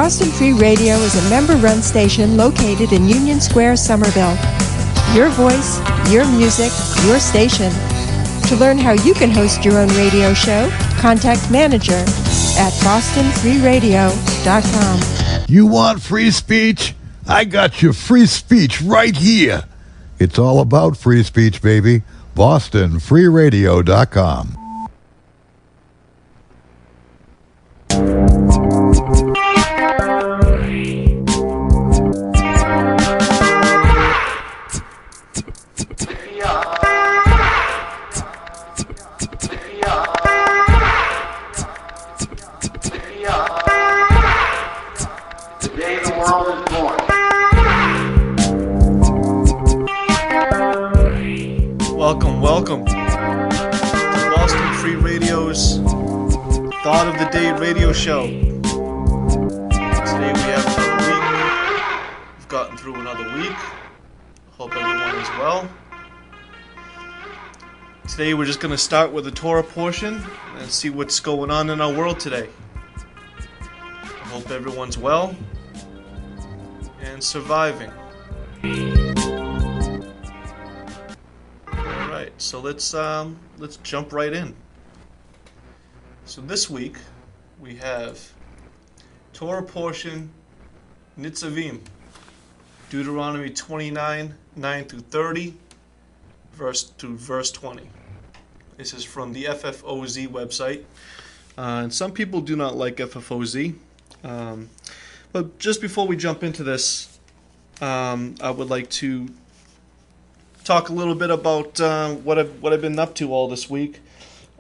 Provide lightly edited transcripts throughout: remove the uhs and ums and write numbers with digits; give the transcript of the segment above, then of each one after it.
Boston Free Radio is a member-run station located in Union Square, Somerville. Your voice, your music, your station. To learn how you can host your own radio show, contact manager at bostonfreeradio.com. You want free speech? I got your free speech right here. It's all about free speech, baby. bostonfreeradio.com. Welcome to Boston Free Radio's Thought of the Day radio show. Today we have another week. We've gotten through another week. Hope everyone is well. Today we're just going to start with the Torah portion and see what's going on in our world today. I hope everyone's well and surviving. So let's jump right in. So this week we have Torah portion Nitzavim, Deuteronomy 29, 9 through 30, verse 20. This is from the FFOZ website. And some people do not like FFOZ. But just before we jump into this, I would like to talk a little bit about what I've been up to all this week.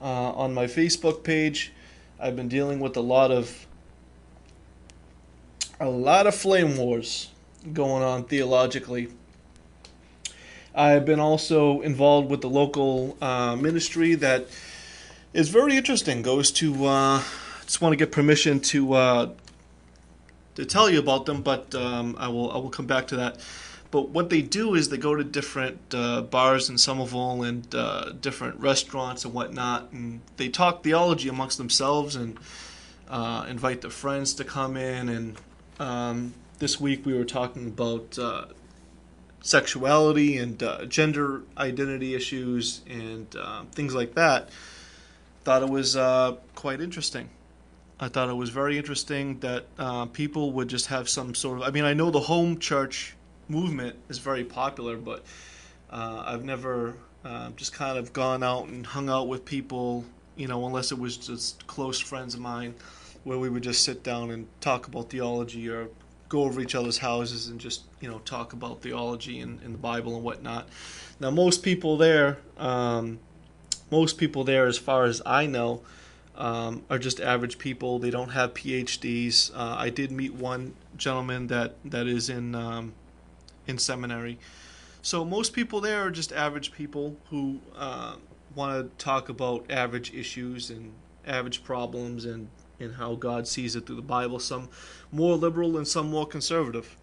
On my Facebook page, I've been dealing with a lot of flame wars going on theologically. I've been also involved with the local ministry that is very interesting. Goes to just want to get permission to tell you about them, but I will come back to that. But what they do is they go to different bars in Somerville and different restaurants and whatnot, and they talk theology amongst themselves and invite their friends to come in. And this week we were talking about sexuality and gender identity issues and things like that. Thought it was quite interesting. I thought it was very interesting that people would just have some sort of... I mean, I know the home church movement is very popular, but I've never just kind of gone out and hung out with people, unless it was just close friends of mine, where we would just sit down and talk about theology or go over each other's houses and just talk about theology and the Bible and whatnot. Now most people there, as far as I know, are just average people. They don't have PhDs. I did meet one gentleman that is in seminary. So most people there are just average people who want to talk about average issues and average problems and how God sees it through the Bible. Some more liberal and some more conservative.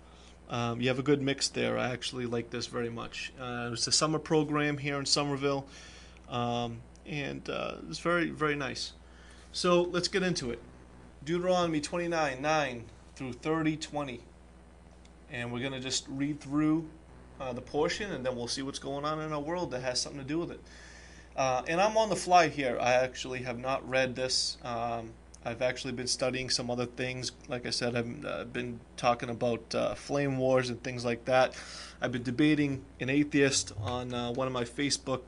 You have a good mix there. I actually like this very much. It's a summer program here in Somerville, and it's very, very nice. So let's get into it. Deuteronomy 29, 9 through 30, 20. And we're going to just read through the portion, and then we'll see what's going on in our world that has something to do with it. And I'm on the fly here. I actually have not read this. I've actually been studying some other things. Like I said, I've been talking about flame wars and things like that. I've been debating an atheist on one of my Facebook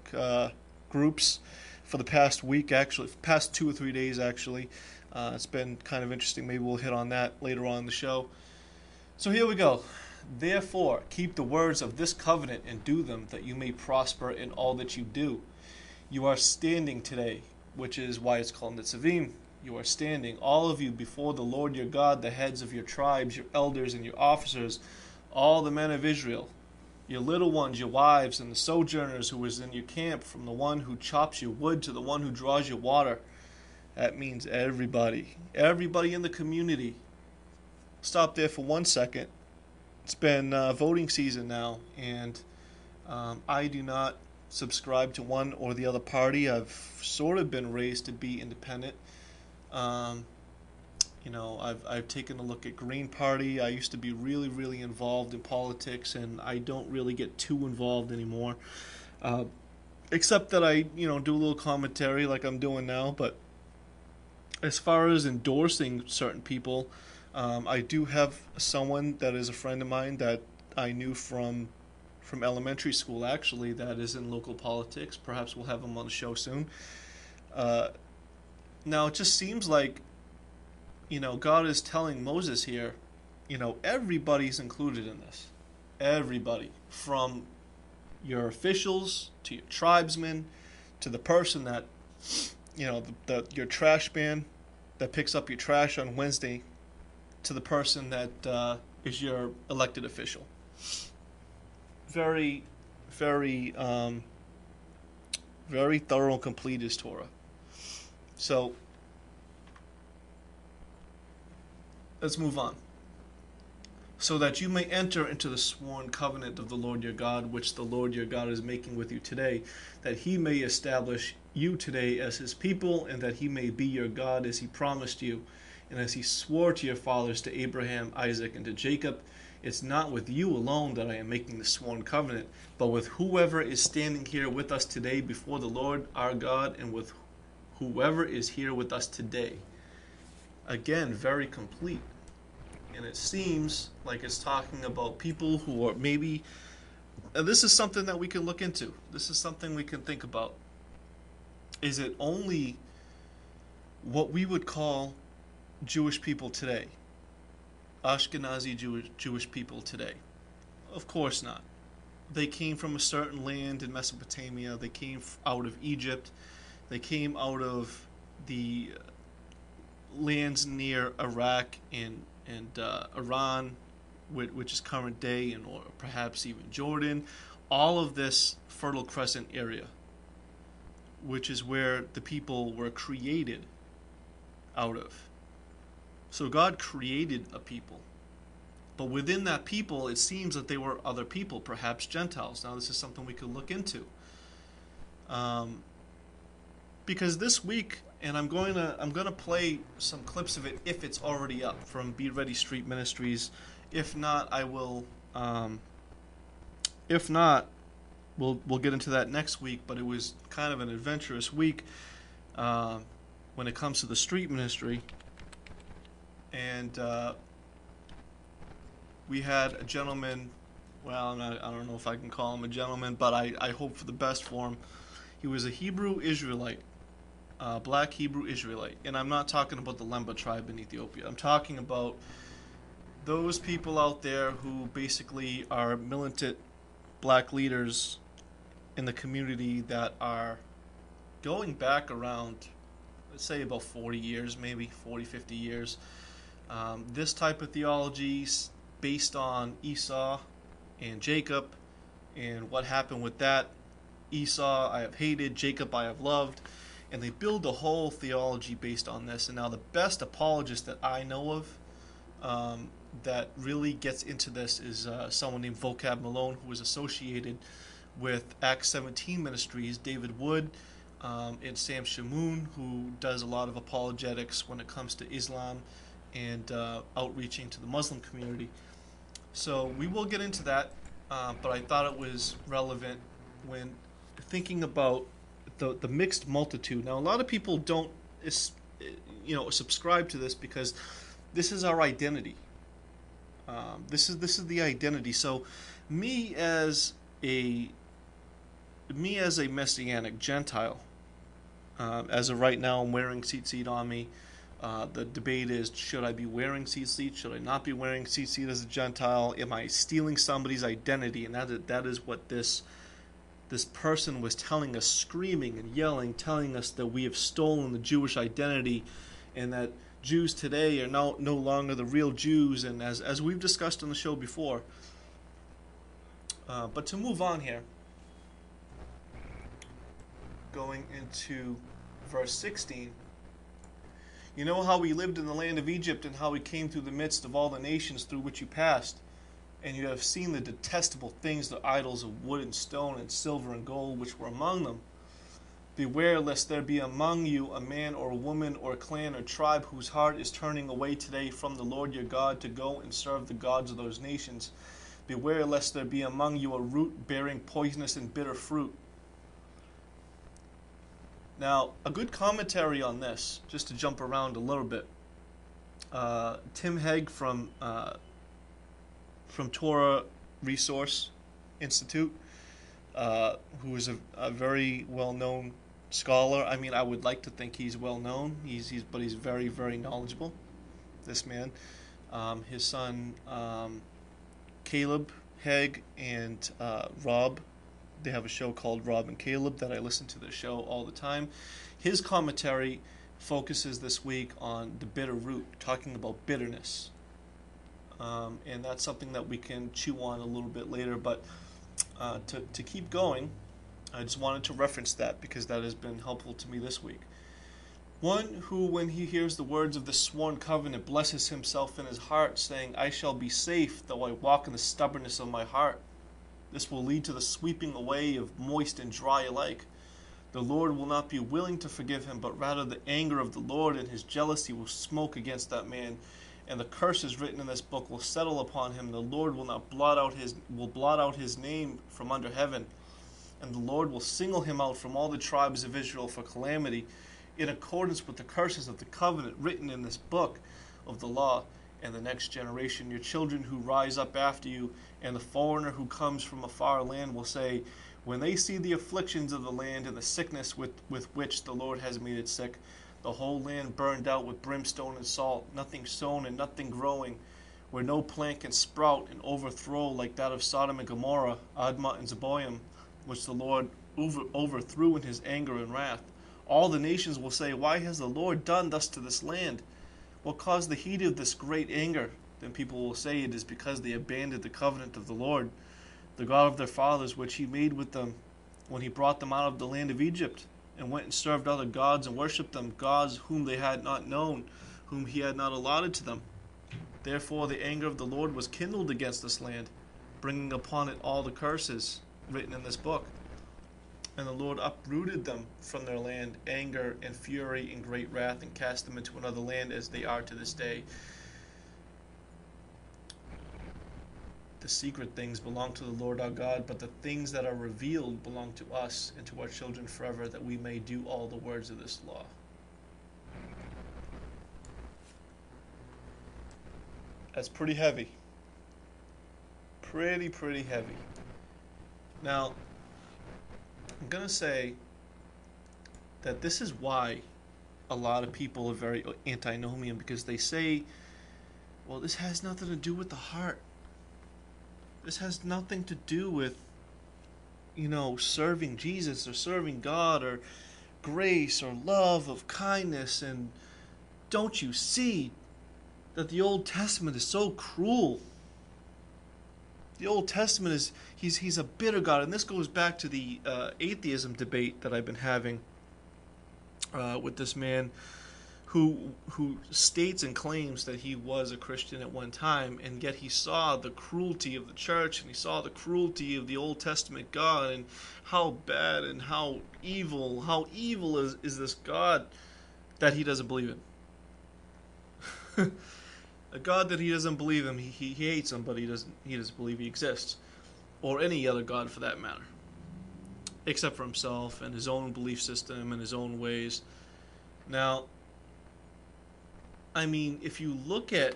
groups for the past week, actually, past 2 or 3 days, actually. It's been kind of interesting. Maybe we'll hit on that later on in the show. So here we go. Therefore, keep the words of this covenant and do them, that you may prosper in all that you do. You are standing today, which is why it's called Nitzavim. You are standing, all of you, before the Lord your God, the heads of your tribes, your elders and your officers, all the men of Israel, your little ones, your wives, and the sojourners who is in your camp, from the one who chops your wood to the one who draws your water. That means everybody in the community. Stop there for 1 second. It's been voting season now, and I do not subscribe to one or the other party. I've sort of been raised to be independent. I've taken a look at Green Party. I used to be really, really involved in politics, and I don't really get too involved anymore. Except that I, do a little commentary like I'm doing now. But as far as endorsing certain people, I do have someone that is a friend of mine that I knew from elementary school, actually, that is in local politics. Perhaps we'll have him on the show soon. Now, it just seems like, God is telling Moses here, everybody's included in this. Everybody. From your officials, to your tribesmen, to the person that, your trash man that picks up your trash on Wednesday, to the person that is your elected official. Very, very, very thorough and complete is Torah. So, let's move on. So that you may enter into the sworn covenant of the Lord your God, which the Lord your God is making with you today, that he may establish you today as his people, and that he may be your God as he promised you, and as he swore to your fathers, to Abraham, Isaac, and to Jacob. It's not with you alone that I am making the sworn covenant, but with whoever is standing here with us today before the Lord our God, and with whoever is here with us today. Again, very complete. And it seems like it's talking about people who are maybe, and this is something that we can look into. This is something we can think about. Is it only what we would call Jewish people today? Ashkenazi Jewish people today? Of course not. They came from a certain land in Mesopotamia. They came out of Egypt. They came out of the lands near Iraq and Iran, which is current day, and or perhaps even Jordan. All of this Fertile Crescent area, which is where the people were created out of. So God created a people. But within that people, it seems that they were other people, perhaps Gentiles. Now, this is something we could look into. Because this week, and I'm going to play some clips of it if it's already up from Be Ready Street Ministries. If not, I will. If not, we'll get into that next week. But it was kind of an adventurous week when it comes to the street ministry, and we had a gentleman. Well, I don't know if I can call him a gentleman, but I hope for the best for him. He was a Hebrew Israelite. Black Hebrew Israelite. And I'm not talking about the Lemba tribe in Ethiopia. I'm talking about those people out there who basically are militant black leaders in the community that are going back around, let's say about 40 years, maybe 40, 50 years. This type of theology based on Esau and Jacob and what happened with that. Esau I have hated, Jacob I have loved. And they build a whole theology based on this. And now the best apologist that I know of that really gets into this is someone named Vocab Malone, who is associated with Acts 17 Ministries, David Wood, and Sam Shamoon, who does a lot of apologetics when it comes to Islam and outreaching to the Muslim community. So we will get into that, but I thought it was relevant when thinking about the mixed multitude. Now, a lot of people don't, subscribe to this because this is our identity. This is the identity. So, me as a Messianic Gentile, as of right now, I'm wearing tzitzit on me. The debate is: should I be wearing tzitzit? Should I not be wearing tzitzit as a Gentile? Am I stealing somebody's identity? And that is what this person was telling us, screaming and yelling, telling us that we have stolen the Jewish identity and that Jews today are no longer the real Jews, and as we've discussed on the show before. But to move on here, going into verse 16, you know how we lived in the land of Egypt and how we came through the midst of all the nations through which you passed. And you have seen the detestable things, the idols of wood and stone and silver and gold which were among them. Beware lest there be among you a man or a woman or clan or tribe whose heart is turning away today from the Lord your God to go and serve the gods of those nations. Beware lest there be among you a root bearing poisonous and bitter fruit. Now, a good commentary on this, just to jump around a little bit. Tim Hegg from Torah Resource Institute, who is a very well-known scholar. I mean, I would like to think he's well-known. But he's very, very knowledgeable. This man, his son Caleb Hegg and Rob. They have a show called Rob and Caleb that I listen to the show all the time. His commentary focuses this week on the bitter root, talking about bitterness. And that's something that we can chew on a little bit later. But to keep going, I just wanted to reference that because that has been helpful to me this week. One who, when he hears the words of the sworn covenant, blesses himself in his heart, saying, I shall be safe, though I walk in the stubbornness of my heart. This will lead to the sweeping away of moist and dry alike. The Lord will not be willing to forgive him, but rather the anger of the Lord and his jealousy will smoke against that man, and the curses written in this book will settle upon him. The Lord will not blot out his name from under heaven, and the Lord will single him out from all the tribes of Israel for calamity, in accordance with the curses of the covenant written in this book of the law. And the next generation, your children who rise up after you, and the foreigner who comes from a far land will say, when they see the afflictions of the land and the sickness with which the Lord has made it sick, the whole land burned out with brimstone and salt, nothing sown and nothing growing, where no plant can sprout, and overthrow like that of Sodom and Gomorrah, Admah and Zeboim, which the Lord overthrew in his anger and wrath. All the nations will say, why has the Lord done thus to this land? What caused the heat of this great anger? Then people will say, it is because they abandoned the covenant of the Lord, the God of their fathers, which he made with them when he brought them out of the land of Egypt, and went and served other gods and worshipped them, gods whom they had not known, whom he had not allotted to them. Therefore the anger of the Lord was kindled against this land, bringing upon it all the curses written in this book. And the Lord uprooted them from their land, anger and fury and great wrath, and cast them into another land, as they are to this day. The secret things belong to the Lord our God, but the things that are revealed belong to us and to our children forever, that we may do all the words of this law. That's pretty heavy. Pretty heavy. Now, I'm going to say that this is why a lot of people are very antinomian, because they say, well, this has nothing to do with the heart. This has nothing to do with, serving Jesus or serving God or grace or love of kindness. And don't you see that the Old Testament is so cruel? The Old Testament is, he's a bitter God. And this goes back to the atheism debate that I've been having with this man who states and claims that he was a Christian at one time, and yet he saw the cruelty of the church, and he saw the cruelty of the Old Testament God, and how bad and how evil is this God that he doesn't believe in. A God that he doesn't believe in, he hates him, but he doesn't believe he exists, or any other God for that matter, except for himself and his own belief system and his own ways. Now, I mean, if you look at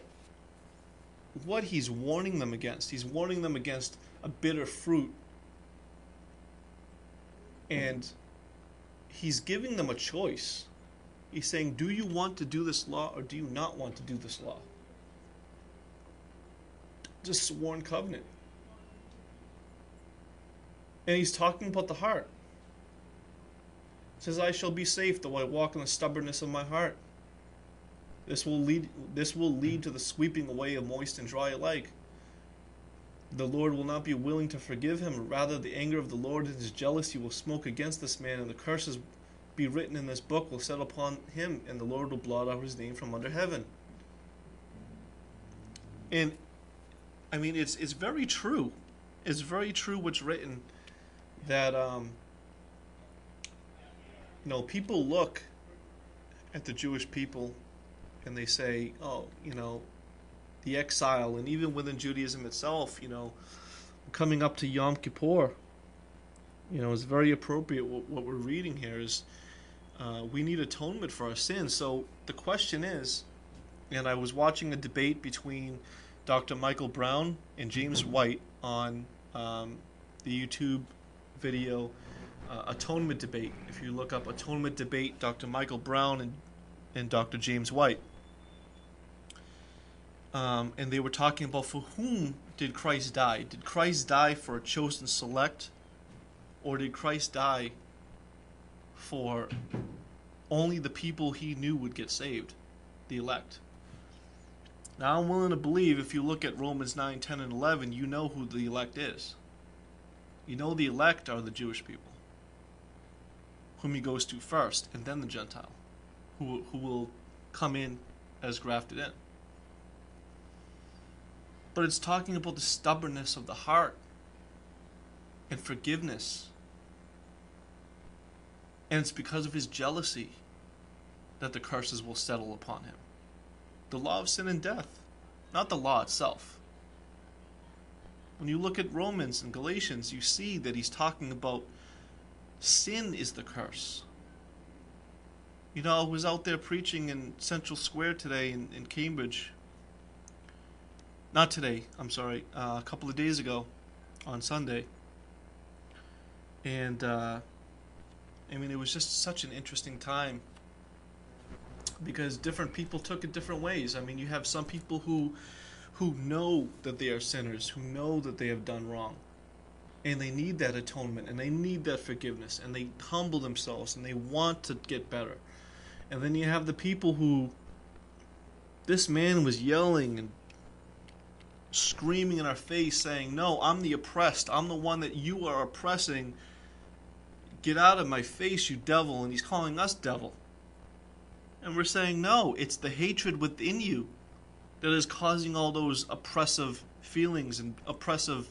what he's warning them against, he's warning them against a bitter fruit, and he's giving them a choice. He's saying, do you want to do this law, or do you not want to do this law? Just sworn covenant. And he's talking about the heart. He says, I shall be safe, though I walk in the stubbornness of my heart. This will lead to the sweeping away of moist and dry alike. The Lord will not be willing to forgive him. Rather, the anger of the Lord and his jealousy will smoke against this man, and the curses be written in this book will settle upon him, and the Lord will blot out his name from under heaven. And I mean, it's very true. It's very true what's written, that people look at the Jewish people and they say, oh, the exile, and even within Judaism itself, coming up to Yom Kippur, it's very appropriate. What we're reading here is we need atonement for our sins. So the question is, and I was watching a debate between Dr. Michael Brown and James White on the YouTube video Atonement Debate. If you look up Atonement Debate, Dr. Michael Brown and Dr. James White. And they were talking about, for whom did Christ die? Did Christ die for a chosen select? Or did Christ die for only the people he knew would get saved, the elect? Now I'm willing to believe, if you look at Romans 9, 10, and 11, you know who the elect is. You know the elect are the Jewish people, whom he goes to first, and then the Gentile, who will come in as grafted in. But it's talking about the stubbornness of the heart and forgiveness. And it's because of his jealousy that the curses will settle upon him. The law of sin and death, not the law itself. When you look at Romans and Galatians, you see that he's talking about sin is the curse. I was out there preaching in Central Square today in Cambridge. Not today, I'm sorry, a couple of days ago on Sunday. And, it was just such an interesting time because different people took it different ways. You have some people who know that they are sinners, who know that they have done wrong. And they need that atonement, and they need that forgiveness, and they humble themselves, and they want to get better. And then you have the people who, this man was yelling and screaming in our face saying, no, I'm the oppressed. I'm the one that you are oppressing. Get out of my face, you devil. And he's calling us devil. And we're saying, no, it's the hatred within you that is causing all those oppressive feelings and oppressive.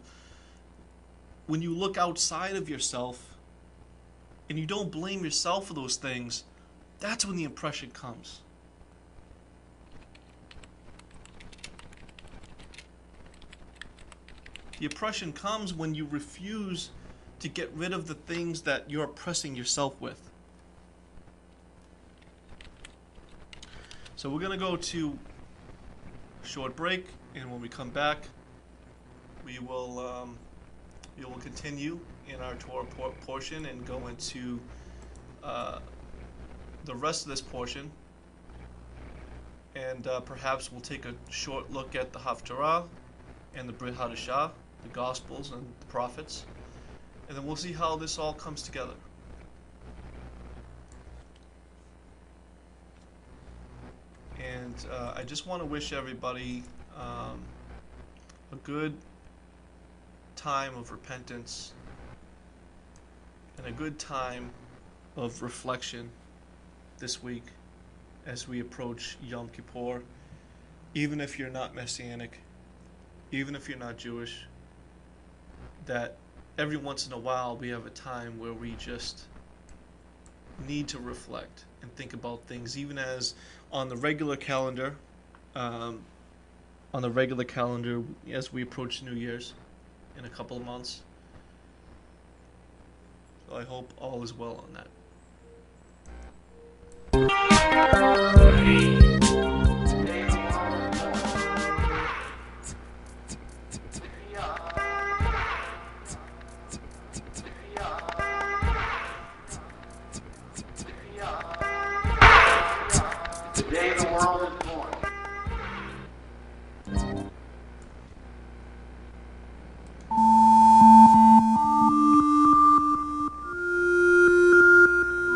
When you look outside of yourself and you don't blame yourself for those things, that's when the oppression comes. The oppression comes when you refuse to get rid of the things that you're oppressing yourself with. So we're going to go to a short break, and when we come back, we will continue in our Torah portion and go into the rest of this portion. And perhaps we'll take a short look at the Haftarah and the Brit Hadashah, the Gospels and the Prophets, and then we'll see how this all comes together. And I just want to wish everybody a good time of repentance and a good time of reflection this week as we approach Yom Kippur. Even if you're not Messianic, even if you're not Jewish, that every once in a while we have a time where we just need to reflect and think about things, even as on the regular calendar, as we approach New Year's in a couple of months. So I hope all is well on that.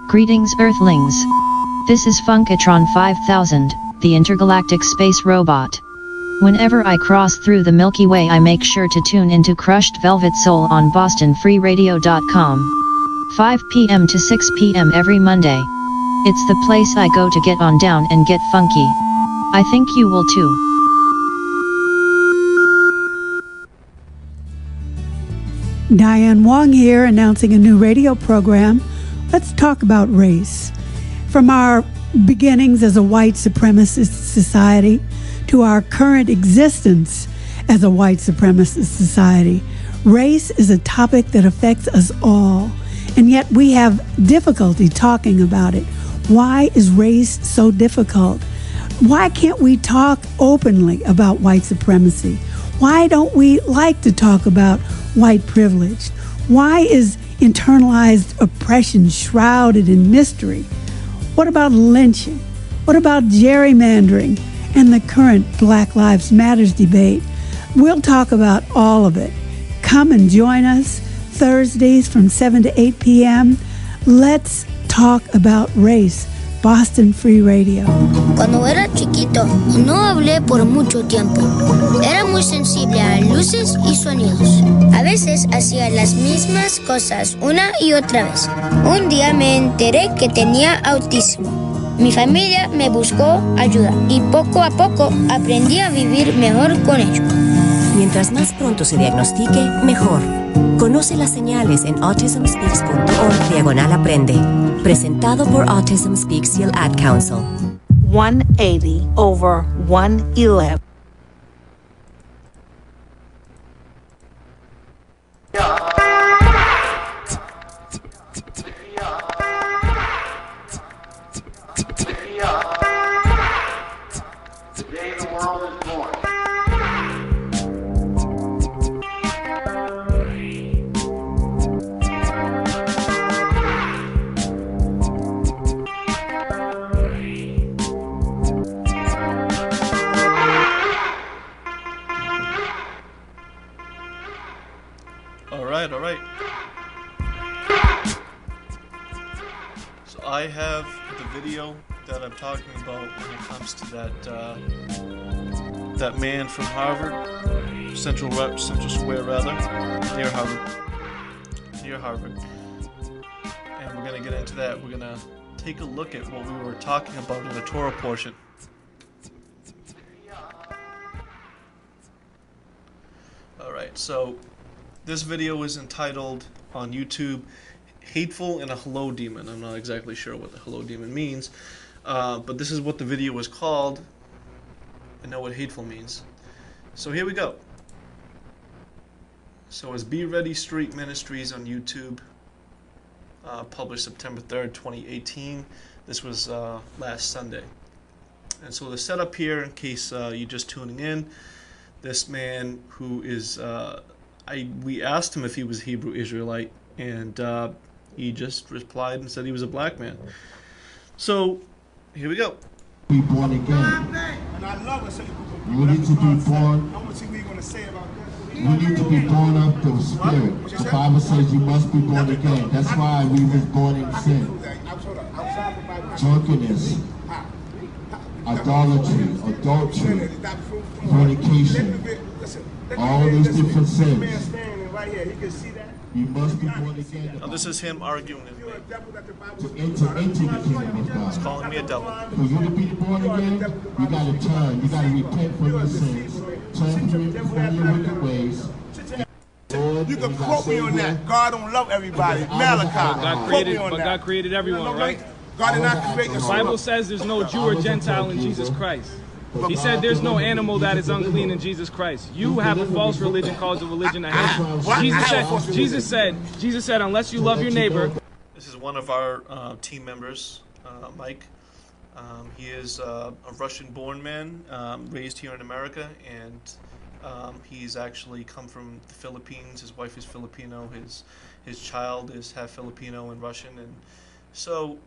Greetings, Earthlings. This is Funkatron 5000, the intergalactic space robot. Whenever I cross through the Milky Way, I make sure to tune into Crushed Velvet Soul on BostonFreeRadio.com. 5 p.m. to 6 p.m. every Monday. It's the place I go to get on down and get funky. I think you will too. Diane Wong here, announcing a new radio program Let's talk about race. From our beginnings as a white supremacist society to our current existence as a white supremacist society, race is a topic that affects us all, and yet we have difficulty talking about it. Why is race so difficult? Why can't we talk openly about white supremacy? Why don't we like to talk about white privilege? Why is internalized oppression shrouded in mystery? What about lynching? What about gerrymandering and the current Black Lives Matters debate? We'll talk about all of it. Come and join us Thursdays from 7 to 8 p.m. Let's talk about race. Boston Free Radio. Cuando era chiquito, no hablé por mucho tiempo. Era muy sensible a luces y sonidos. A veces hacía las mismas cosas una y otra vez. Un día me enteré que tenía autismo. Mi familia me buscó ayuda y poco a poco aprendí a vivir mejor con ello. Mientras más pronto se diagnostique, mejor. Conoce las señales en autismspeaks.org/aprende. Presentado por Autism Speaks y el Ad Council. 180/111. Today the world is born. All right. So I have the video that I'm talking about when it comes to that man from Harvard, Central Square rather, near Harvard, and we're gonna get into that. We're gonna take a look at what we were talking about in the Torah portion. All right, so this video is entitled on YouTube, Hateful and a Hello Demon. I'm not exactly sure what the hello demon means, but this is what the video was called. I know what hateful means. So here we go. So it's Be Ready Street Ministries on YouTube, published September 3rd, 2018. This was last Sunday. And so the setup here, in case you're just tuning in, this man who is... we asked him if he was Hebrew Israelite, and he just replied and said he was a black man. So, here we go. Be born again. You need to be born. You need to be born of the Spirit. The Bible says you must be born again. That's why we was born in sin. Drunkenness, idolatry, adultery, fornication, all these different sins. You must be born again. Now this is him arguing with me. To enter into the kingdom of God. He's calling me a devil. For you to be born again, you got to turn. You got to repent from your sins. Turn from your wicked ways. You can quote me on that. God don't love everybody. Malachi. God created everyone, right? God did not create the Bible says there's no Jew or Gentile in Jesus Christ. He said there's no animal that is unclean in Jesus Christ. You have a false religion called the religion of hate. Jesus said, unless you love your neighbor. This is one of our team members, Mike. He is a Russian-born man, raised here in America, and he's actually come from the Philippines. His wife is Filipino. His child is half Filipino and Russian, and so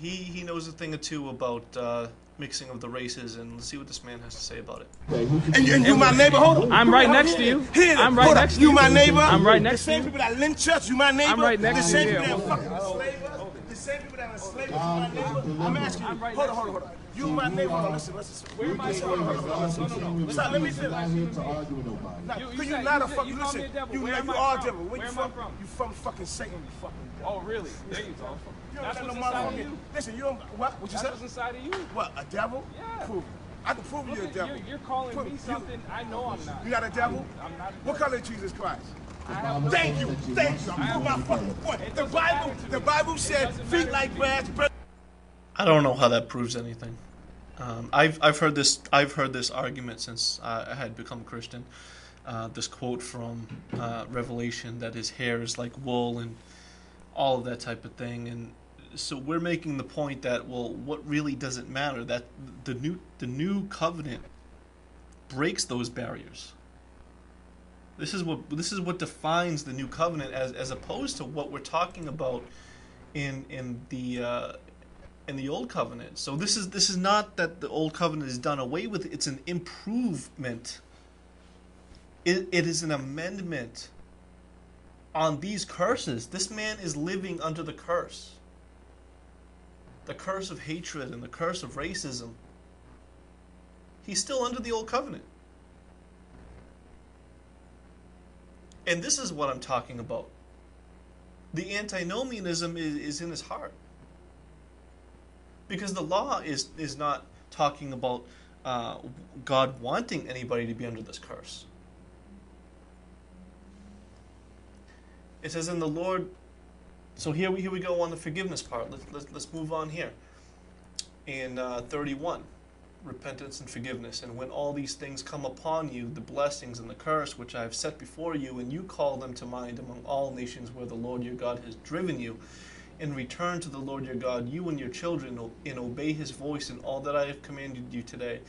he knows a thing or two about mixing of the races, and let's see what this man has to say about it. And you my neighbor? Hold on. I'm right next to you. I'm right next to you. You my neighbor? I'm right next to you. The same people that lynch us, you my neighbor? I'm right next to you. The same people that fucking enslave us, the same people that enslave us, you my neighbor? I'm asking you. Hold on. You my neighbor? Hold on, listen. Where am I? Hold on. Stop, let me finish. Because you're not a fucking, listen, you are devil. Where you from? You from fucking Satan, you fucking devil. Oh, really? There you go. That's what's inside of you. Listen, you don't, what you said? That's what's inside of you. What, a devil? Yeah. Prove it. I can prove you're a devil. You're calling me something I know I'm not. You're not a devil? I'm not a devil. What color is Jesus Christ? Thank you. I'm my fucking point. The Bible said feet like brass. I don't know how that proves anything. I've heard this argument since I had become a Christian. This quote from Revelation that his hair is like wool and all of that type of thing, and so we're making the point that, well, what really does it matter? That the new covenant breaks those barriers. This is what defines the new covenant, as opposed to what we're talking about in the old covenant. So this is not that the old covenant is done away with. It's an improvement. It is an amendment on these curses. This man is living under the curse of hatred and the curse of racism. He's still under the old covenant. And this is what I'm talking about. The antinomianism is in his heart. Because the law is not talking about God wanting anybody to be under this curse. It says in the Lord. So here we go on the forgiveness part. Let's move on here. In 31, repentance and forgiveness. And when all these things come upon you, the blessings and the curse which I have set before you, and you call them to mind among all nations where the Lord your God has driven you, and return to the Lord your God, you and your children, and obey his voice in all that I have commanded you today,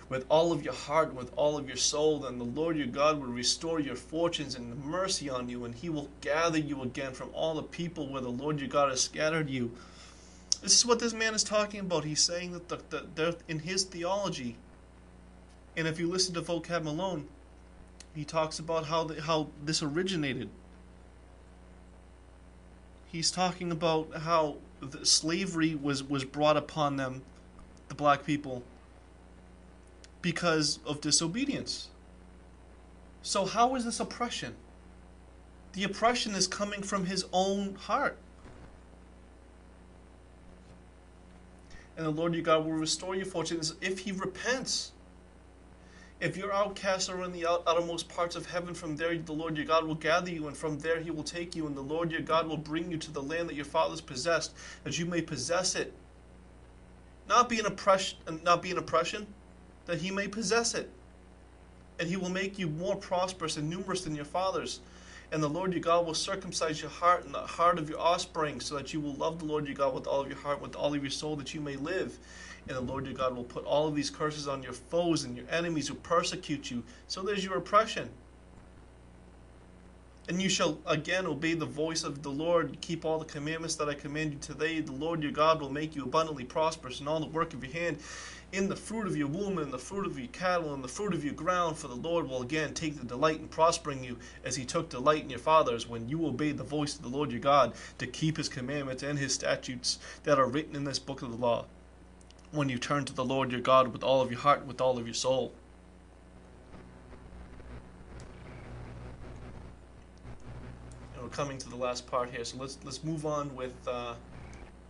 with all of your heart, with all of your soul, then the Lord your God will restore your fortunes and mercy on you, and he will gather you again from all the people where the Lord your God has scattered you. This is what this man is talking about. He's saying that in his theology, and if you listen to Vocab Malone, he talks about how this originated. He's talking about how the slavery was brought upon them, the black people, because of disobedience. So how is this oppression? The oppression is coming from his own heart. And the Lord your God will restore your fortunes if he repents. If your outcasts are in the outermost parts of heaven, from there the Lord your God will gather you, and from there he will take you, and the Lord your God will bring you to the land that your fathers possessed, that you may possess it. Not be an oppression, that he may possess it. And he will make you more prosperous and numerous than your fathers. And the Lord your God will circumcise your heart and the heart of your offspring, so that you will love the Lord your God with all of your heart, with all of your soul, that you may live. And the Lord your God will put all of these curses on your foes and your enemies who persecute you. So there's your oppression. And you shall again obey the voice of the Lord, keep all the commandments that I command you today. The Lord your God will make you abundantly prosperous in all the work of your hand, in the fruit of your womb, and the fruit of your cattle, and the fruit of your ground. For the Lord will again take the delight in prospering you, as he took delight in your fathers, when you obeyed the voice of the Lord your God, to keep his commandments and his statutes that are written in this book of the law, when you turn to the Lord your God with all of your heart, with all of your soul. And we're coming to the last part here, so let's move on with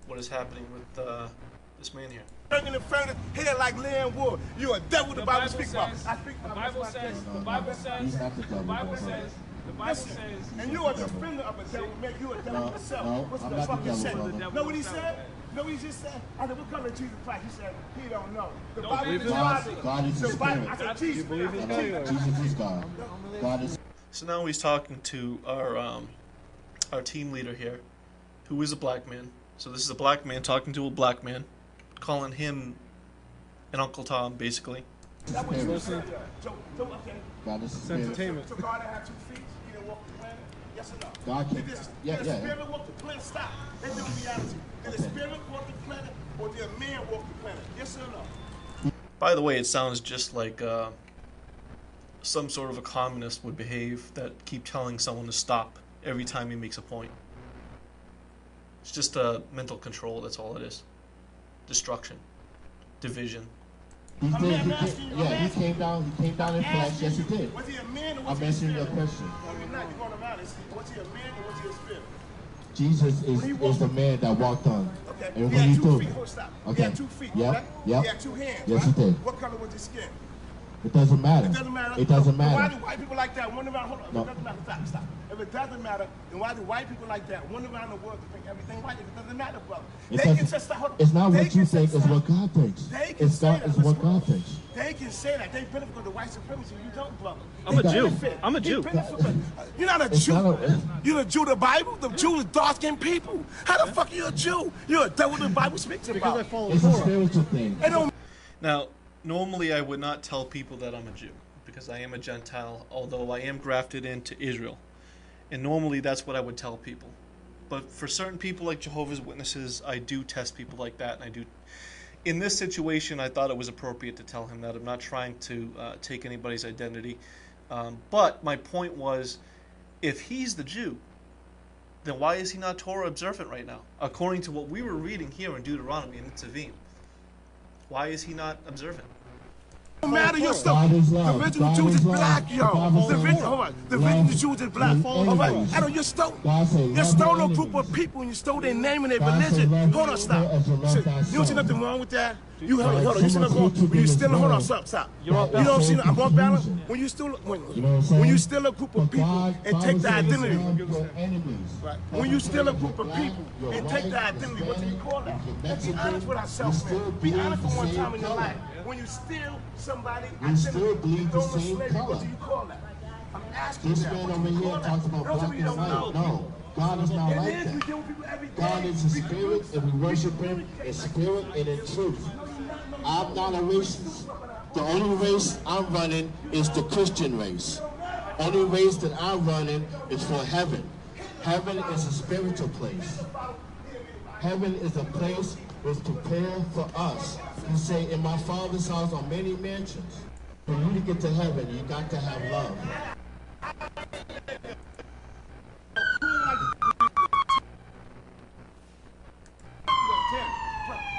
what is happening with this man here. In the furnace, hair like land wood. You a devil. The Bible speaks about. The Bible says. And you are the defender of a devil. Man, you a devil yourself. What's the fucking say? Know what he said? Know what he just said? I said, we're coming to Jesus Christ. He said, he don't know. The Bible is God is the Spirit. I said, Jesus is God. God is. So now he's talking to our team leader here, who is a black man. So this is a black man talking to a black man, calling him an Uncle Tom, basically. That was okay. God is entertainment. So God had 2 feet. He didn't walk the planet. Yes or no? God can. Did the spirit walk the planet? Stop. Let's do reality. Did the spirit walk the planet, or did a man walk the planet? Yes or no? By the way, it sounds just like some sort of a communist would behave, that keep telling someone to stop every time he makes a point. It's just mental control, that's all it is. Destruction. Division. He came down in flesh. Yes, he did. Was he a man or was I'm he a answering spirit? your question. You're not. You're going around. Was he a man or was he a spirit? Jesus is the man that walked on. Okay. And He when had he 2 did. feet. Hold, stop. Okay. He had 2 feet. Yep. Right? Yep. He had 2 hands. Yes, right? he did. What color was his skin? It doesn't matter. It doesn't matter. It doesn't Why matter. do white people like that run around? Hold on. No. It doesn't matter. Stop. If it doesn't matter, then why do white people like that run around the world to think everything white? If it doesn't matter, brother. It's not what you think, it's what God thinks. It's what God thinks. They can say that. They benefit from the white supremacy. You don't, brother. I'm a Jew. I'm a Jew. You're not a Jew. You're a Jew of the Bible. The Jew is dark-skinned people. How the fuck are you a Jew? You're a devil the Bible speaks about. It's a spiritual thing. Now, normally I would not tell people that I'm a Jew because I am a Gentile, although I am grafted into Israel. And normally that's what I would tell people. But for certain people like Jehovah's Witnesses, I do test people like that, and I do. In this situation, I thought it was appropriate to tell him that. I'm not trying to take anybody's identity. But my point was, if he's the Jew, then why is he not Torah observant right now? According to what we were reading here in Deuteronomy and Nitzavim. Why is he not observant? No matter your stuff. The original Jews is black, yo. The original Jews is black. All right. I know you stole a group of people and you stole their name and their religion. Hold on, stop. You don't see nothing wrong with that? You hold on. You see nothing wrong? When you steal, hold on, stop. You don't see nothing. I'm off balance. When you steal a group of people and take the identity. When you steal a group of people and take the identity, what do you call that? Let's be honest with ourselves, man. Be honest for one time in your life. When you steal somebody, still bleed the same color. what do you call that? I'm asking you This that. man What over do you here call talks that? about Don't tell black me you and don't white. know. No, God is not It like is. We that. deal with people every day. God is a spirit, and we worship Him in spirit and in truth. I'm not a racist. The only race I'm running is the Christian race. Only race that I'm running is for heaven. Heaven is a spiritual place. Heaven is a place that's prepared for us. You say, in my Father's house are many mansions. For you to get to heaven, you got to have love.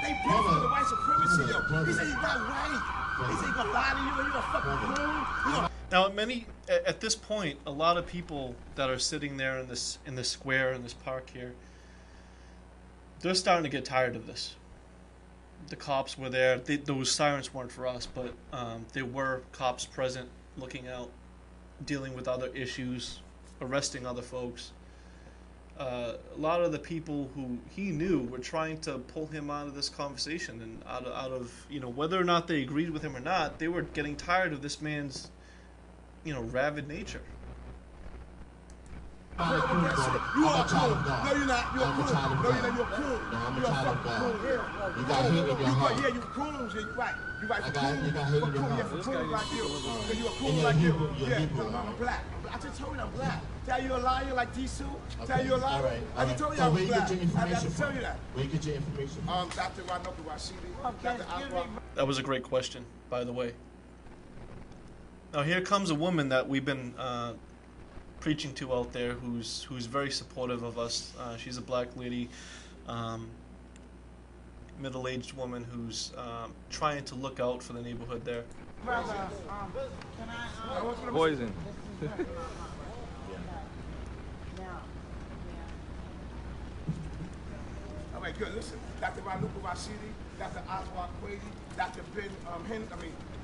They benefit from the white supremacy, yo. He said he got white. He said he gonna lie to you and you a fucking Now, at this point, a lot of people that are sitting there in this square in this park here, they're starting to get tired of this. The cops were there. Those sirens weren't for us, but there were cops present, looking out, dealing with other issues, arresting other folks. A lot of the people who he knew were trying to pull him out of this conversation and out of whether or not they agreed with him or not, they were getting tired of this man's rabid nature. You are cool. No, you're not. You're cool. No, you're not. You're cool. No, I'm a You're child of fucking God. cool. Yeah. You got hate in your heart. Yeah, you cool. You're right. You're right. You got hate in your heart. Yeah, cool like you. Because you're cool And like you. you're Yeah, Hebrew. I'm black. I just told you I'm black. Tell you a liar like Disu. Tell you a liar. All right. I just told you So I'm where you black. get your I information just tell from? you that. Where you get your information from? Dr. Wanoku Rashidi. Dr. Akbar. That was a great question, by the way. Now here comes a woman that we've been preaching to out there, who's very supportive of us. She's a black lady, middle-aged woman who's trying to look out for the neighborhood there. Poison. All right, good. Listen, Dr. Wanoku Rashidi, Dr. Akbar Quaid, Dr.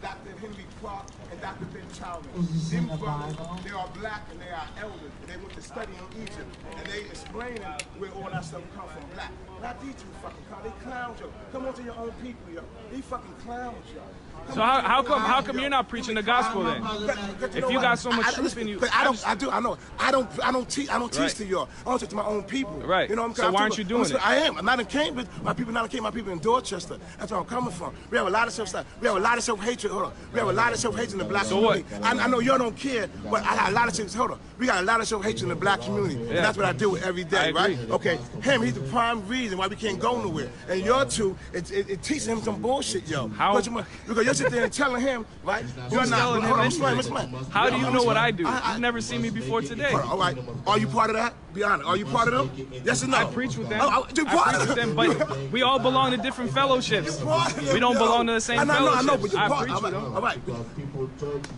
Dr. Henry Clark, and Dr. Ben Chowman. Them brothers, they are black and they are elders. And they went to study in Egypt. And they explaining where all that stuff come from, black. Not these two fucking clowns. They clowns, yo. Come on to your own people, yo. These fucking clowns, yo. So how come you're not preaching the gospel then? If you got so much truth in you, I don't teach to y'all. I don't teach to my own people. Right. You know what I'm So why aren't you doing it? I am. I'm not in Cambridge. My people not in Cambridge. My people in Dorchester. That's where I'm coming from. We have a lot of self-hatred. Hold on. We have a lot of self-hatred in the black community. I know y'all don't care, but I got a lot of hold on. We got a lot of self-hatred in the black community. And that's what I deal with every day, right? Okay. He's the prime reason why we can't go nowhere. And y'all two, it teaches him some bullshit, yo. How? Because you're sitting there and telling him, right? You're not. Hold on, explain. How do you know what I do? You've never seen me before today. All right. Are you part of that? Be honest. Are you part of them? Yes or no? I preach with them. You're part of them. But we all belong to different fellowships. fellowships. We don't belong to the same fellowships. I know, but you're part of it. All right.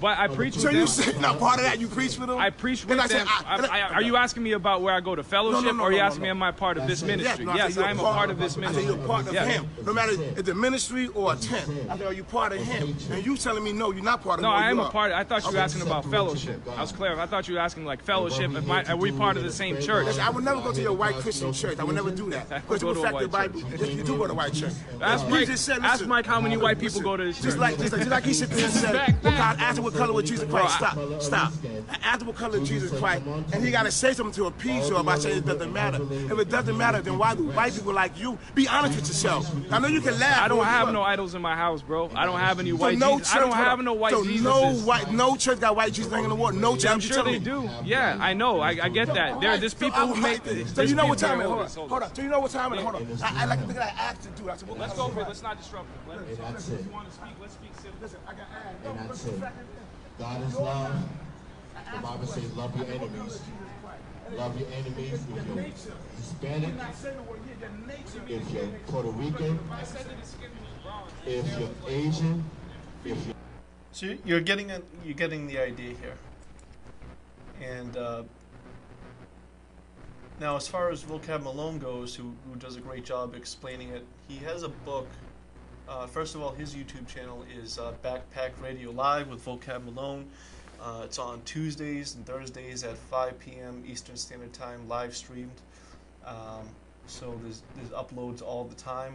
But I preach with them. So you say, now part of that, you preach with them? I preach with them. Are you asking me about where I go to fellowship, or are you asking me am I part of this ministry? Yes, I am a part of this ministry. You're part of him. No matter if it's a ministry or a tent, I say, are you part of him? And you telling me, no, you're not part of him. No, I am a part. I thought you were asking about fellowship. I was clear. I thought you were asking like fellowship. Are we part of the same church? I would never go to your white Christian church. I would never do that. Because you affect the Bible. You do go to white church. Ask Mike how many white people go to this church. Just like he said, after what color was Jesus Christ? Stop. After what color is Jesus Christ? And he got to say something to appease you about saying it doesn't matter. If it doesn't matter, then why do white people like you? Be honest with yourself. I know you can laugh. I don't have no idols in my house, bro. I don't have any white Jesus. I don't have no white Jesus. No church got white Jesus in the world. No church. I'm sure they do. Yeah, I know. I get that. There are just people who make. So you know what time it is? Hold on. So you know what time it is? Hold on. I like to think I asked to do. I said, let's go for it. Let's not disrupt it. If you want to speak, let's speak civil. Listen, I got asked. And that's it. God is love. The Bible says, love your enemies. Love your enemies. If you're Hispanic, if you're Puerto Rican, if you're Asian, if you're... So you're getting the idea here. And now, as far as Vocab Malone goes, who does a great job explaining it, he has a book. First of all, his YouTube channel is Backpack Radio Live with Vocab Malone. It's on Tuesdays and Thursdays at 5 p.m. Eastern Standard Time, live streamed. So there's uploads all the time.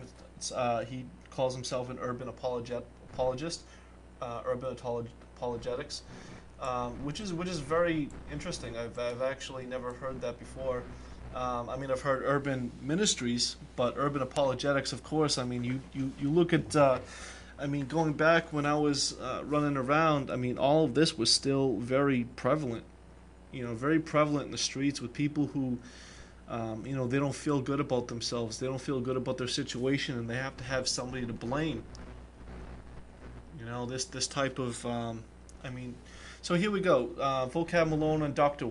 He calls himself an urban apologist, urban apologetics, which is very interesting. I've actually never heard that before. I mean, I've heard urban ministries, but urban apologetics, of course. I mean, you look at, I mean, going back when I was running around, I mean, all of this was still very prevalent, very prevalent in the streets with people who, they don't feel good about themselves. They don't feel good about their situation, and they have to have somebody to blame. This type of, I mean, so here we go. Vocab Malone on Dr.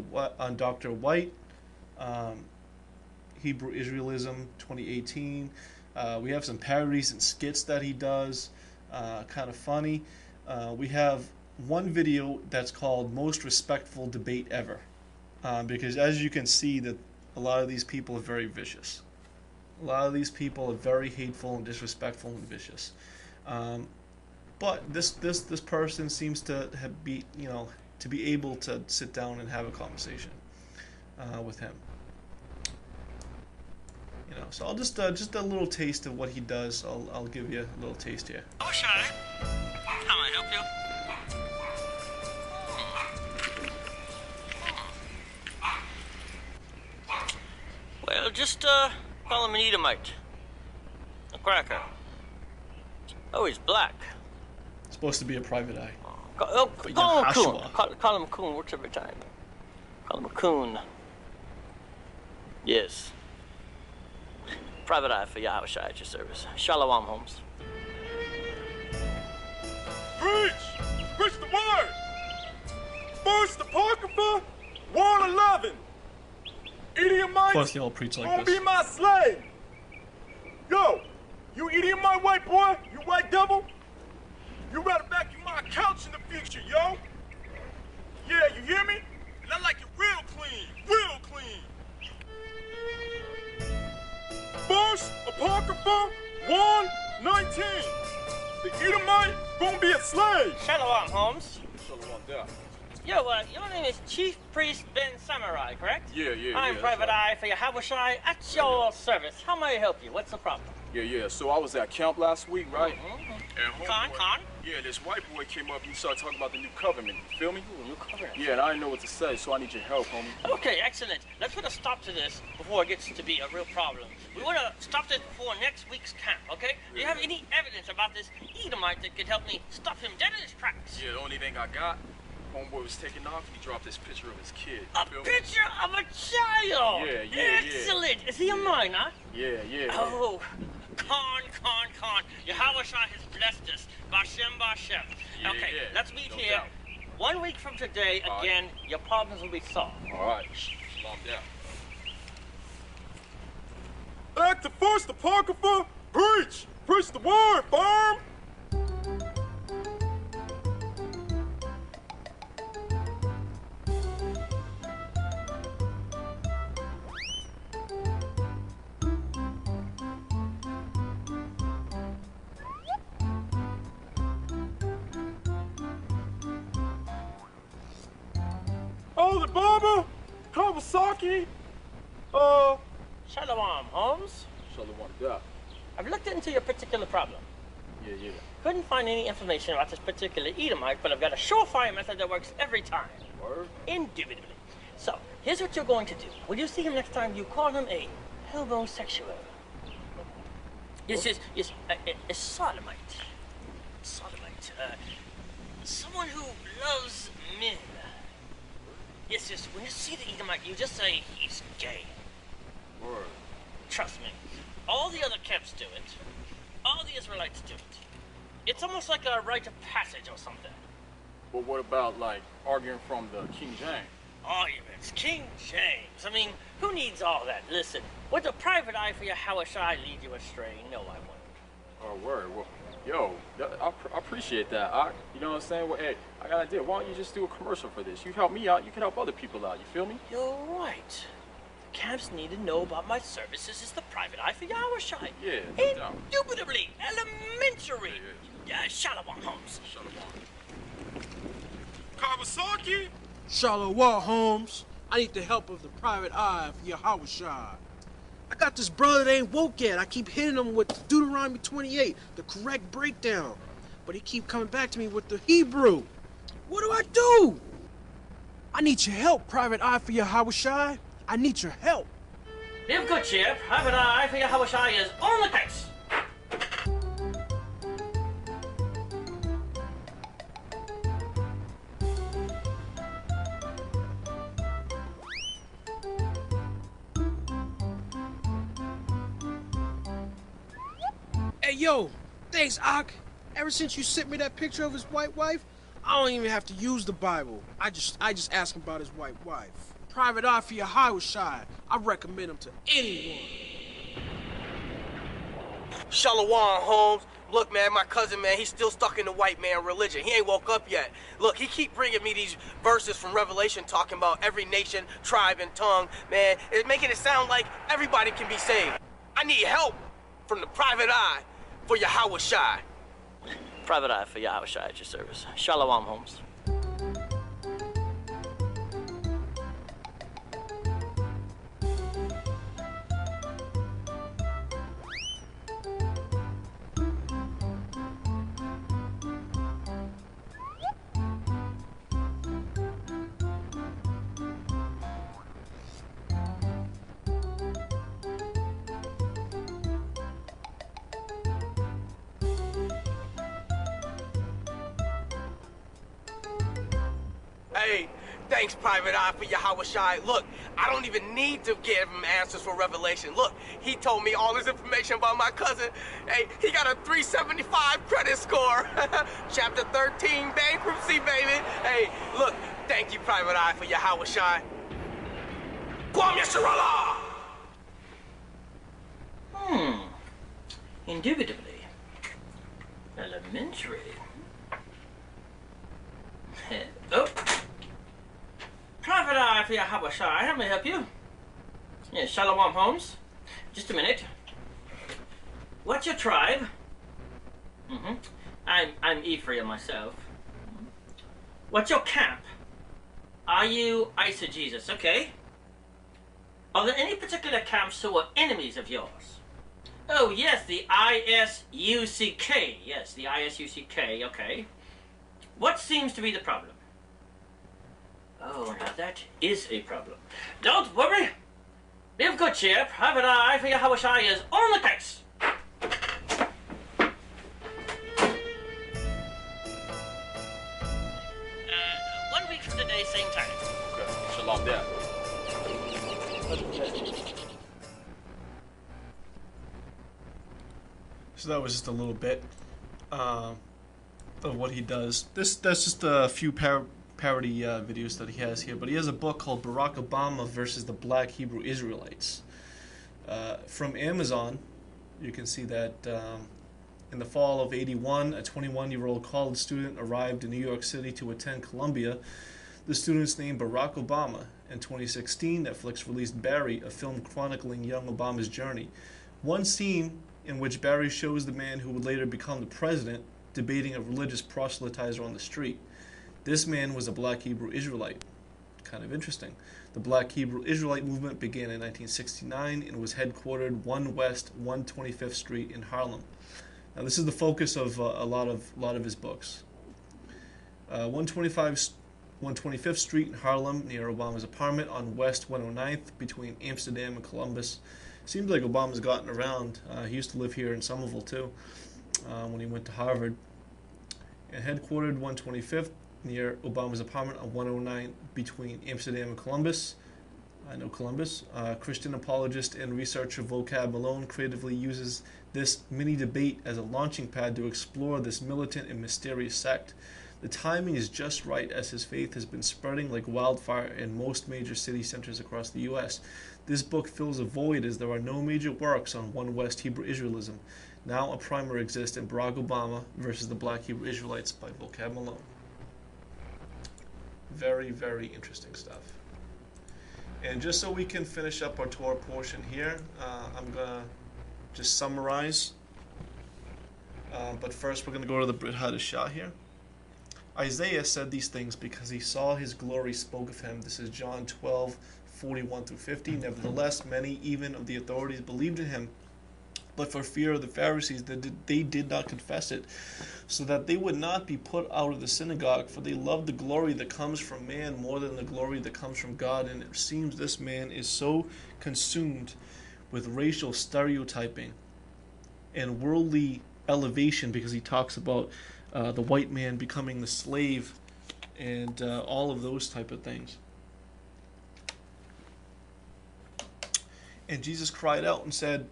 White. Hebrew Israelism 2018. We have some parodies and skits that he does, kind of funny. We have one video that's called Most Respectful Debate Ever, because as you can see that a lot of these people are very vicious. A lot of these people are very hateful and disrespectful and vicious. But this person seems to be able to sit down and have a conversation with him. So I'll just a little taste of what he does. I'll give you a little taste here. Oh, sure. How may I help you? Well, just call him an Edomite, a cracker. Oh, he's black. It's supposed to be a private eye. Call him a coon. Call him a coon. Works every time. Call him a coon. Yes. Private eye for Yahweh Shai at your service. Shalom, Holmes. Preach the word! First Apocrypha 1:11. Edomites, of course they all preach like this. Be my slave. Yo, you Edomite white boy, you white devil, you better vacuum my couch in the future, yo. Yeah, you hear me? And I like it real clean, real clean. First Apocrypha 1:19. The Edomite gonna be a slave. Shalom, Holmes. Shalom, yeah. Yo, your name is Chief Priest Ben Samurai, correct? Yeah. I'm Private Eye for Yahweh Shai at your service. How may I help you? What's the problem? Yeah. So I was at camp last week, right? Mm-hmm. Con? Yeah, this white boy came up and he started talking about the new covenant. You feel me? Ooh, new covenant. Yeah, and I didn't know what to say, so I need your help, homie. Okay, excellent. Let's put a stop to this before it gets to be a real problem. We want to stop this before next week's camp, okay? Do you have any evidence about this Edomite that could help me stop him dead in his tracks? Yeah, the only thing I got, homeboy was taking off and he dropped this picture of his kid. A picture of a child? Yeah. Excellent. Is he a minor? Yeah. Oh, Con. Yahweh Shai has blessed us. Bashem. Okay, let's meet here. Doubt. 1 week from today, again, your problems will be solved. All right. Shalom down. Back to First Apocrypha Preach! Preach the word, farm! Oh, the barber? Kawasaki? Shalom, Holmes. Shalom, yeah. I've looked into your particular problem. Yeah. Couldn't find any information about this particular Edomite, but I've got a surefire method that works every time. Word? Indubitably. So, here's what you're going to do. When you see him next time, you call him a homosexual. Yes, a sodomite. Sodomite. Someone who loves men. Yes, when you see the Edomite, you just say he's gay. Word. Trust me. All the other camps do it. All the Israelites do it. It's almost like a rite of passage or something. But what about, like, arguing from the King James? Arguments. King James. I mean, who needs all that? Listen, would the private eye for your Hawashai lead you astray? No, I won't. Oh, word. Well, yo, I appreciate that. You know what I'm saying? Well, hey, I got an idea. Why don't you just do a commercial for this? You help me out, you can help other people out. You feel me? You're right. The camps need to know about my services as the private eye for Yahushai. Yeah, no doubt. Indubitably elementary. Yeah, Shalom, Holmes. Shalom. Kawasaki? Shalom, Holmes. I need the help of the private eye for Yahushai. I got this brother that ain't woke yet. I keep hitting him with Deuteronomy 28, the correct breakdown. But he keep coming back to me with the Hebrew. What do I do? I need your help, private eye for Yahushai. I need your help. Live good cheer. Private eye for Yahushai is on the case. Hey, yo, thanks, Ak. Ever since you sent me that picture of his white wife, I don't even have to use the Bible. I just ask him about his white wife. Private eye for Yahushai. I recommend him to anyone. Shalom, Holmes. Look, man, my cousin, man, he's still stuck in the white man religion. He ain't woke up yet. Look, he keep bringing me these verses from Revelation talking about every nation, tribe, and tongue. Man, it's making it sound like everybody can be saved. I need help from the private eye for Yahushai. Private eye for Yahushai at your service. Shalom, Holmes. Hey, thanks, private eye for Yahushai. Look, I don't even need to give him answers for Revelation. Look, he told me all this information about my cousin. Hey, he got a 375 credit score. Chapter 13, bankruptcy, baby. Hey, look, thank you, private eye for Yahushai. Kwam Yasharallah! Indubitably. Elementary. Oh. Private eye for Yahushai. How may I help you? Yes, Shalom, Holmes. Just a minute. What's your tribe? I'm Ephraim myself. What's your camp? Are you Eisegesis? Okay. Are there any particular camps who are enemies of yours? Oh, yes, the ISUCK. Yes, the ISUCK. Okay. What seems to be the problem? Oh, now that is a problem. Don't worry. Live good cheer. Private eye for Yahushai is on the case. 1 week from today, same time. Okay. Shalom there. So that was just a little bit of what he does. That's just a few parody videos that he has here. But he has a book called Barack Obama versus the Black Hebrew Israelites from Amazon. you can see that in the fall of '81, a 21-year-old college student arrived in New York City to attend Columbia. The student's named Barack Obama. In 2016, Netflix released Barry, a film chronicling young Obama's journey. One scene in which Barry shows the man who would later become the president debating a religious proselytizer on the street. This man was a black Hebrew Israelite. Kind of interesting. The black Hebrew Israelite movement began in 1969 and was headquartered 1 West 125th Street in Harlem. Now, this is the focus of a lot of his books. 125th Street in Harlem, near Obama's apartment on West 109th, between Amsterdam and Columbus. Seems like Obama's gotten around. He used to live here in Somerville too, when he went to Harvard. And headquartered 125th, near Obama's apartment on 109 between Amsterdam and Columbus. I know Columbus. Christian apologist and researcher Vocab Malone creatively uses this mini debate as a launching pad to explore this militant and mysterious sect. The timing is just right, as his faith has been spreading like wildfire in most major city centers across the U.S. This book fills a void, as there are no major works on 1 West Hebrew Israelism. Now a primer exists in Barack Obama versus the Black Hebrew Israelites by Vocab Malone. Very, very interesting stuff. And just so we can finish up our Torah portion here, I'm going to just summarize. But first we're going to go to the Brit Hadashah here. Isaiah said these things because he saw his glory spoke of him. This is John 12:41-50. Nevertheless, many even of the authorities believed in him, but for fear of the Pharisees, they did not confess it, so that they would not be put out of the synagogue, for they loved the glory that comes from man more than the glory that comes from God. And it seems this man is so consumed with racial stereotyping and worldly elevation, because he talks about the white man becoming the slave and all of those type of things. And Jesus cried out and said,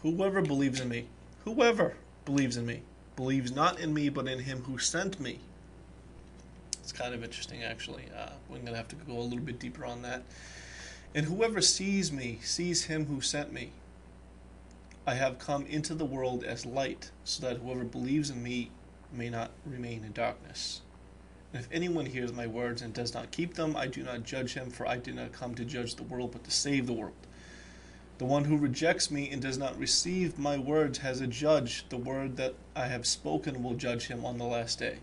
whoever believes in me, believes not in me, but in him who sent me. It's kind of interesting, actually. We're going to have to go a little bit deeper on that. And whoever sees me, sees him who sent me. I have come into the world as light, so that whoever believes in me may not remain in darkness. And if anyone hears my words and does not keep them, I do not judge him, for I did not come to judge the world, but to save the world. The one who rejects me and does not receive my words has a judge. The word that I have spoken will judge him on the last day.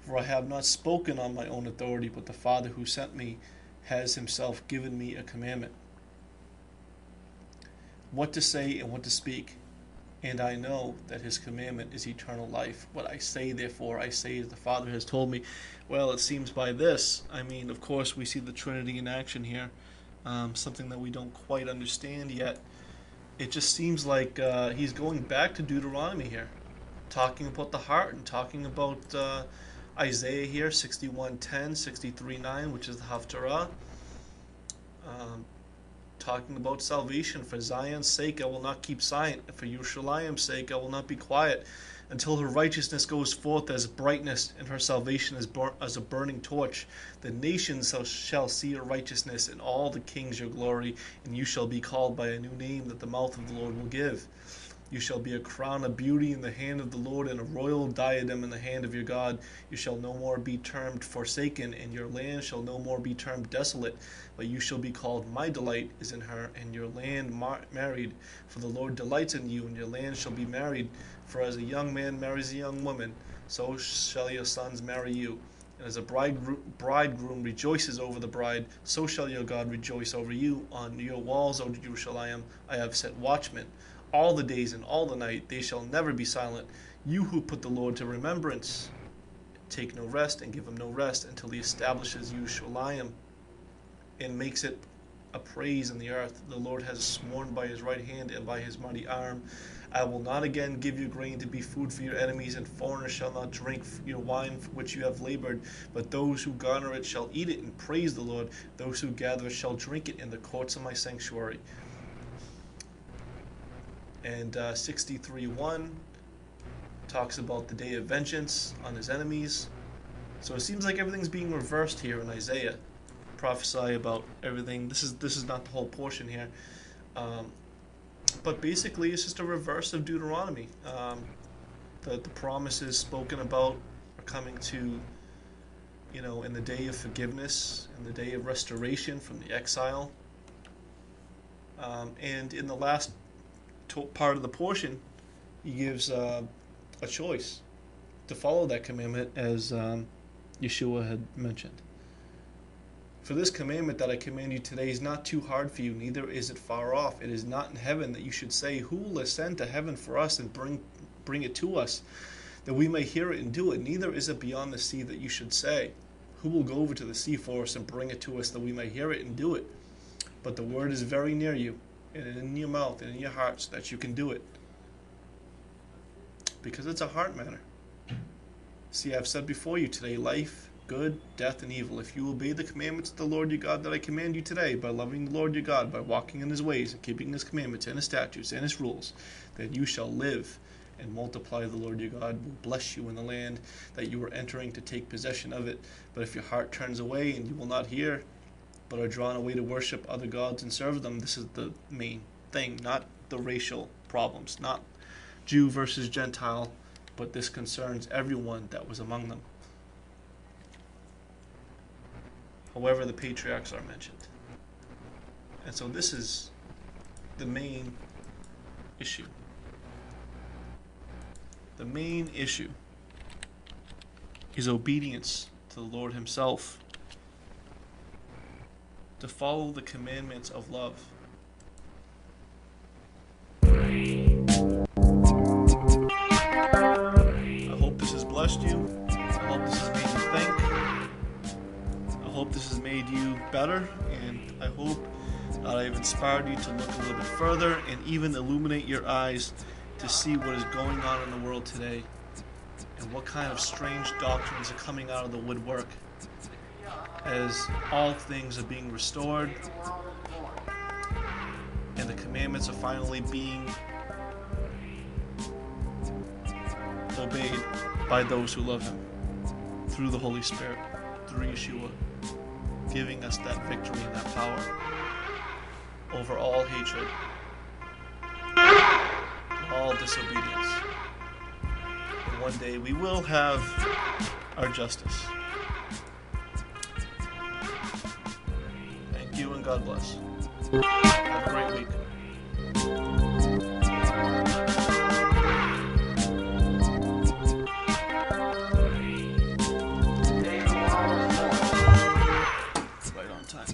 For I have not spoken on my own authority, but the Father who sent me has himself given me a commandment, what to say and what to speak. And I know that his commandment is eternal life. What I say, therefore, I say as the Father has told me. Well, it seems by this, I mean, of course, we see the Trinity in action here. Something that we don't quite understand yet. It just seems like he's going back to Deuteronomy here, talking about the heart and talking about Isaiah here, 61:10, 63:9, which is the Haftarah. Talking about salvation. For Zion's sake I will not keep silent. For Yerushalayim's sake I will not be quiet, until her righteousness goes forth as brightness, and her salvation as a burning torch. The nations shall see your righteousness, and all the kings your glory, and you shall be called by a new name that the mouth of the Lord will give. You shall be a crown of beauty in the hand of the Lord, and a royal diadem in the hand of your God. You shall no more be termed forsaken, and your land shall no more be termed desolate, but you shall be called, my delight is in her, and your land married. For the Lord delights in you, and your land shall be married. For as a young man marries a young woman, so shall your sons marry you. And as a bridegroom rejoices over the bride, so shall your God rejoice over you. On your walls, O Jerusalem, I have set watchmen. All the days and all the night, they shall never be silent. You who put the Lord to remembrance, take no rest and give him no rest, until he establishes Yerushalayim and makes it a praise in the earth. The Lord has sworn by his right hand and by his mighty arm, I will not again give you grain to be food for your enemies, and foreigners shall not drink your wine for which you have labored, but those who garner it shall eat it and praise the Lord. Those who gather it shall drink it in the courts of my sanctuary. And 63:1 talks about the day of vengeance on his enemies. So it seems like everything's being reversed here in Isaiah. Prophesy about everything. This is not the whole portion here. But basically, it's just a reverse of Deuteronomy. The promises spoken about are coming to, in the day of forgiveness, in the day of restoration from the exile. And in the last part of the portion, he gives a choice to follow that commandment, as Yeshua had mentioned. For this commandment that I command you today is not too hard for you, neither is it far off. It is not in heaven, that you should say, who will ascend to heaven for us and bring it to us, that we may hear it and do it. Neither is it beyond the sea, that you should say, who will go over to the sea for us and bring it to us, that we may hear it and do it. But the word is very near you, and in your mouth and in your hearts, that you can do it. Because it's a heart matter. See, I've said before you today, life, good, death, and evil. If you obey the commandments of the Lord your God that I command you today, by loving the Lord your God, by walking in his ways and keeping his commandments and his statutes and his rules, then you shall live and multiply. The Lord your God will bless you in the land that you are entering to take possession of it. But if your heart turns away and you will not hear, but are drawn away to worship other gods and serve them, this is the main thing, not the racial problems, not Jew versus Gentile, but this concerns everyone that was among them. However, the patriarchs are mentioned. And so this is the main issue. The main issue is obedience to the Lord himself, to follow the commandments of love. I hope this has blessed you. I hope this has made you think. I hope this has made you better, and I hope that I've inspired you to look a little bit further and even illuminate your eyes to see what is going on in the world today and what kind of strange doctrines are coming out of the woodwork as all things are being restored and the commandments are finally being obeyed by those who love him through the Holy Spirit, through Yeshua, giving us that victory and that power over all hatred, all disobedience. And one day we will have our justice. Thank you and God bless. Have a great week. Right on time.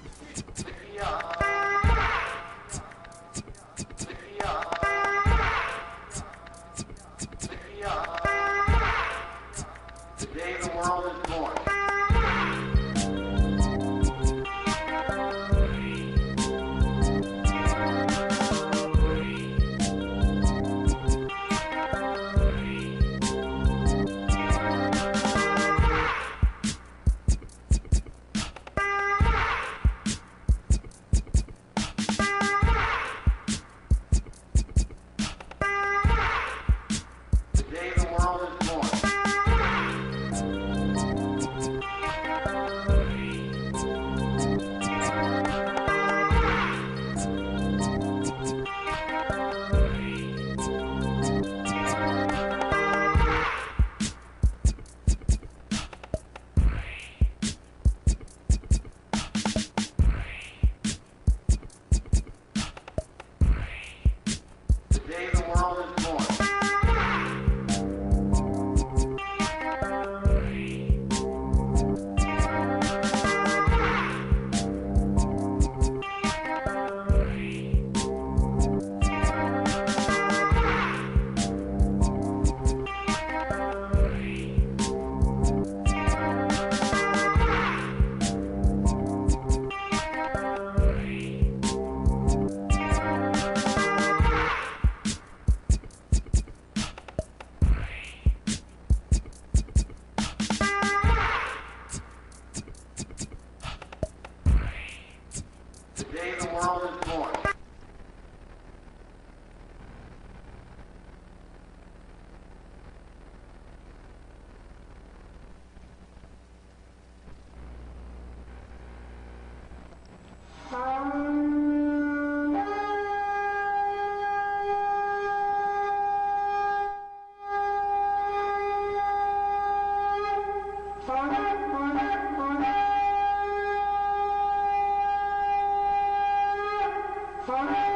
Today the world is born. Today the world is born. Today the world is born. Today the world is born. Sorry.